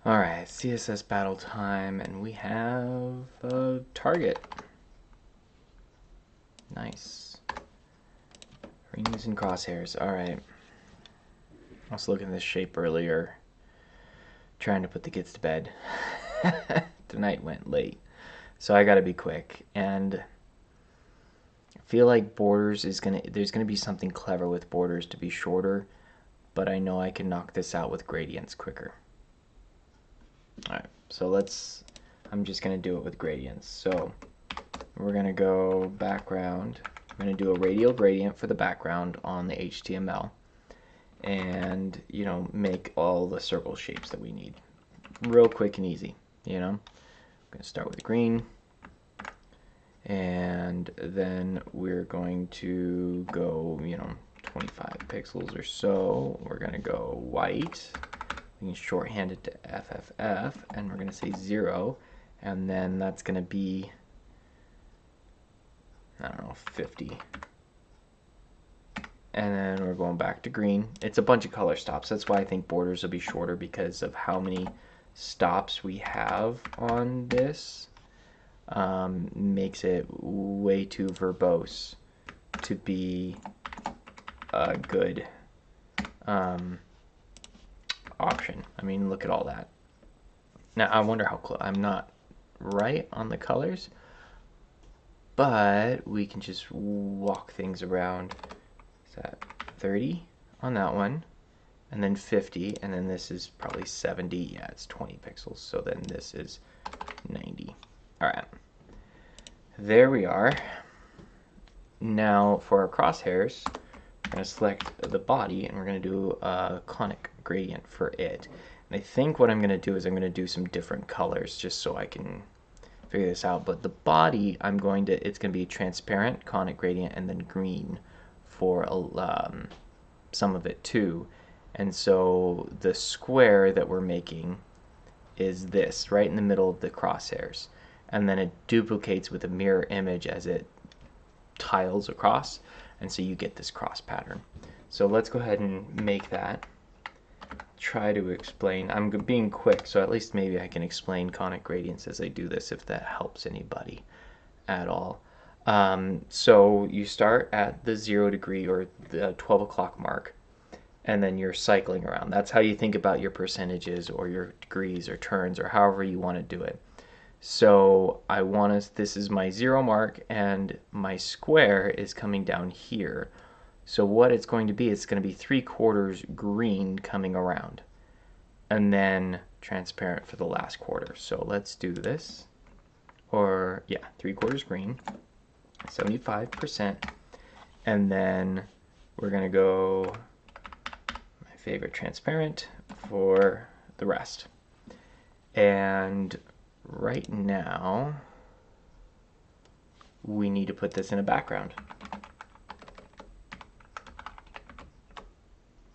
Alright, CSS battle time, and we have a target. Nice. We're using crosshairs. Alright. I was looking at this shape earlier, trying to put the kids to bed. Tonight went late, so I gotta be quick. And I feel like borders there's gonna be something clever with borders to be shorter, but I know I can knock this out with gradients quicker. Alright, so I'm just going to do it with gradients. So we're going to go background. I'm going to do a radial gradient for the background on the HTML. And, make all the circle shapes that we need. Real quick and easy, I'm going to start with green. And then we're going to go, 25 pixels or so. We're going to go white. We can shorthand it to FFF, and we're going to say 0, and then that's going to be, I don't know, 50. And then we're going back to green. It's a bunch of color stops. That's why I think borders will be shorter, because of how many stops we have on this. Makes it way too verbose to be a good option. I mean, look at all that. Now, I wonder how close. I'm not right on the colors, but we can just walk things around. Is that 30 on that one? And then 50, and then this is probably 70. Yeah, it's 20 pixels. So then this is 90. All right. There we are. Now for our crosshairs, we're going to select the body, and we're going to do a conic gradient for it. And I think what I'm going to do is I'm going to do some different colors just so I can figure this out. But the body, it's going to be transparent, conic gradient, and then green for some of it too. And so the square that we're making is this, right in the middle of the crosshairs. And then it duplicates with a mirror image as it tiles across. And so you get this cross pattern. So let's go ahead and make that. Try to explain. I'm being quick, so at least maybe I can explain conic gradients as I do this, if that helps anybody at all. So you start at the 0 degree or the 12 o'clock mark, and then you're cycling around. That's how you think about your percentages or your degrees or turns or however you want to do it. So this is my 0 mark, and my square is coming down here. So what it's going to be, it's going to be 3/4 green coming around, and then transparent for the last quarter. So let's do this. Or yeah, 3/4 green, 75%, and then we're going to go my favorite, transparent, for the rest. And right now we need to put this in a background.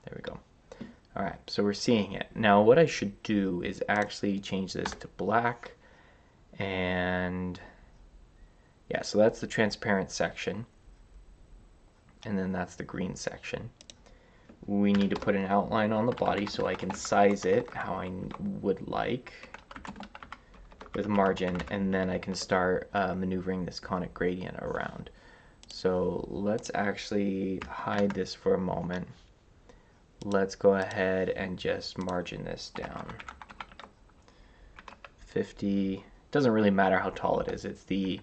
There we go. All right, so we're seeing it. Now what I should do is actually change this to black, and yeah, so that's the transparent section, and then that's the green section. We need to put an outline on the body so I can size it how I would like with margin, and then I can start maneuvering this conic gradient around. So let's actually hide this for a moment. Let's go ahead and just margin this down. 50. Doesn't really matter how tall it is. It's the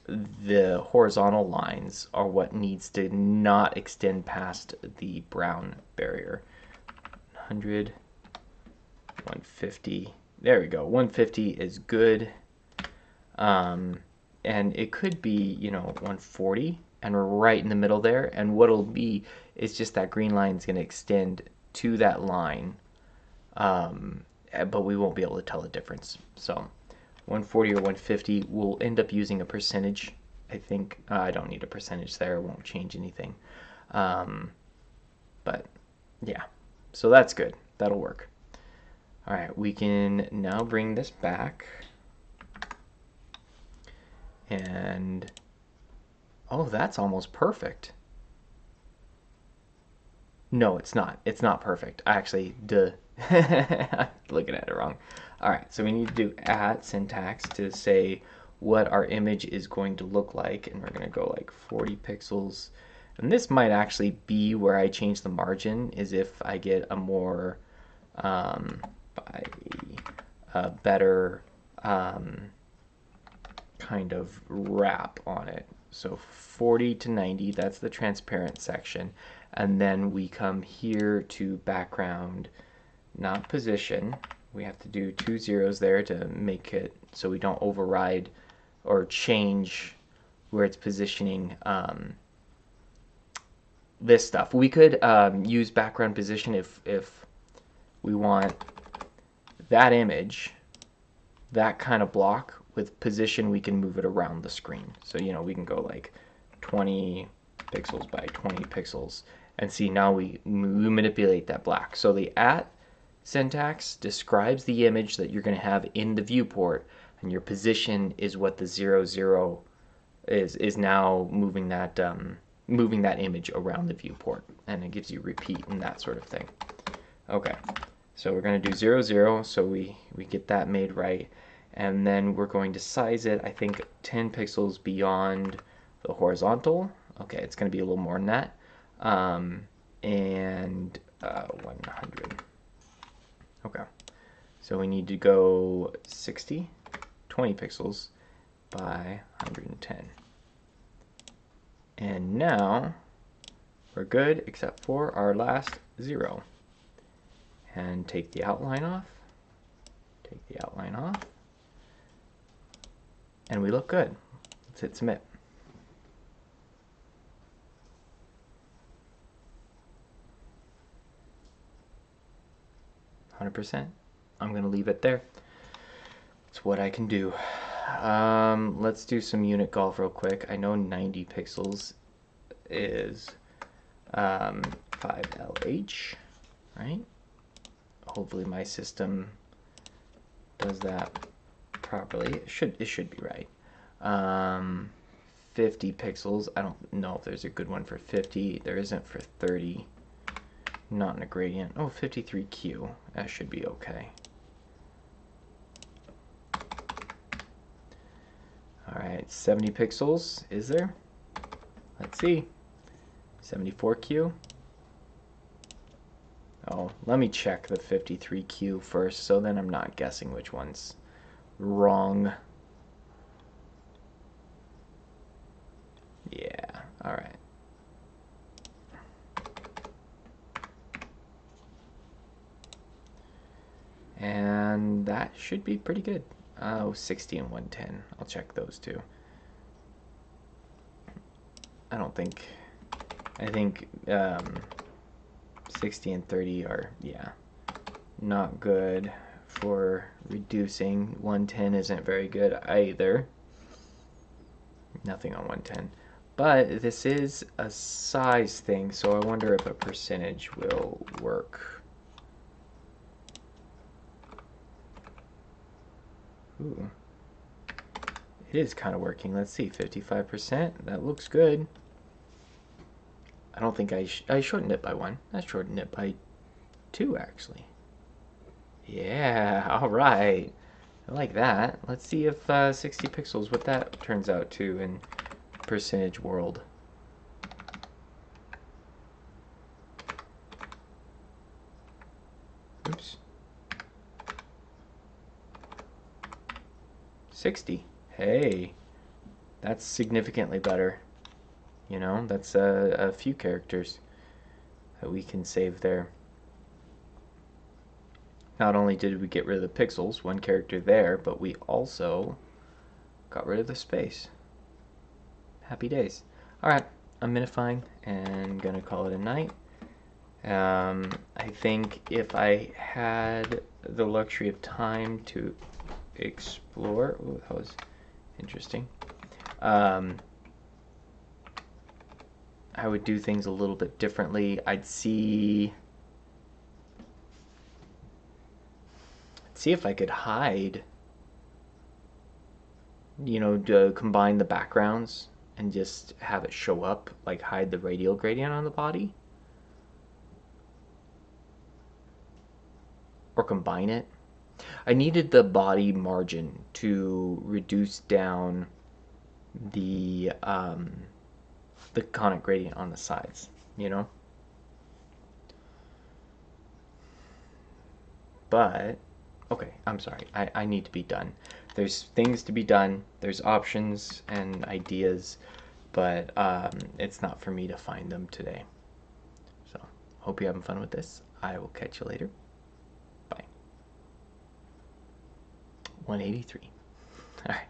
horizontal lines are what needs to not extend past the brown barrier. 100, 150. There we go. 150 is good. And it could be, 140. And we're right in the middle there, and what it'll be is just that green line is going to extend to that line, but we won't be able to tell the difference. So 140 or 150, we'll end up using a percentage. I think I don't need a percentage there, it won't change anything. But yeah, so that's good, that'll work. All right, we can now bring this back, and oh, that's almost perfect. No, it's not. It's not perfect. Actually, duh. I'm looking at it wrong. All right, so we need to do at syntax to say what our image is going to look like, and we're going to go like 40 pixels. And this might actually be where I change the margin, is if I get a more by a better kind of wrap on it. So 40 to 90, that's the transparent section. And then we come here to background, not position. We have to do 2 zeros there to make it so we don't override or change where it's positioning this stuff. We could use background position if we want that image, that kind of block. With position, we can move it around the screen. So, you know, we can go like 20 pixels by 20 pixels. And see, now we manipulate that black. So the at syntax describes the image that you're going to have in the viewport, and your position is what the 0, 0 is now moving that image around the viewport, and it gives you repeat and that sort of thing. Okay, so we're going to do 0, 0, so we get that made right. And then we're going to size it, I think, 10 pixels beyond the horizontal. Okay, it's going to be a little more than that. And 100. Okay, so we need to go 60, 20 pixels by 110. And now we're good except for our last 0. And take the outline off. Take the outline off. And we look good. Let's hit submit. %. I'm going to leave it there. It's what I can do. Let's do some unit golf real quick. I know 90 pixels is 5LH, right? Hopefully my system does that properly. It should be right. 50 pixels. I don't know if there's a good one for 50. There isn't for 30. Not in a gradient. Oh, 53Q. That should be okay. Alright, 70 pixels. Is there? Let's see. 74Q. Oh, let me check the 53Q first, so then I'm not guessing which one's wrong. Yeah, alright. And that should be pretty good. Oh, 60 and 110. I'll check those two. I think 60 and 30 are, yeah, not good for reducing. 110 isn't very good either. Nothing on 110. But this is a size thing, so I wonder if a percentage will work. Ooh. It is kind of working. Let's see, 55%. That looks good. I don't think I shortened it by 1. I shortened it by 2, actually. Yeah, all right. I like that. Let's see if 60 pixels, what that turns out to in percentage world. Oops. 60. Hey, that's significantly better. You know, that's a few characters that we can save there. Not only did we get rid of the pixels, one character there, but we also got rid of the space. Happy days. Alright, I'm minifying and gonna call it a night. I think if I had the luxury of time to explore, ooh, that was interesting. I would do things a little bit differently. I'd see if I could hide, you know, to combine the backgrounds and just have it show up, like hide the radial gradient on the body. or combine it. I needed the body margin to reduce down the conic gradient on the sides, you know? But, okay, I'm sorry. I need to be done. There's things to be done. There's options and ideas, but it's not for me to find them today. So, hope you're having fun with this. I will catch you later. Bye. 183. All right.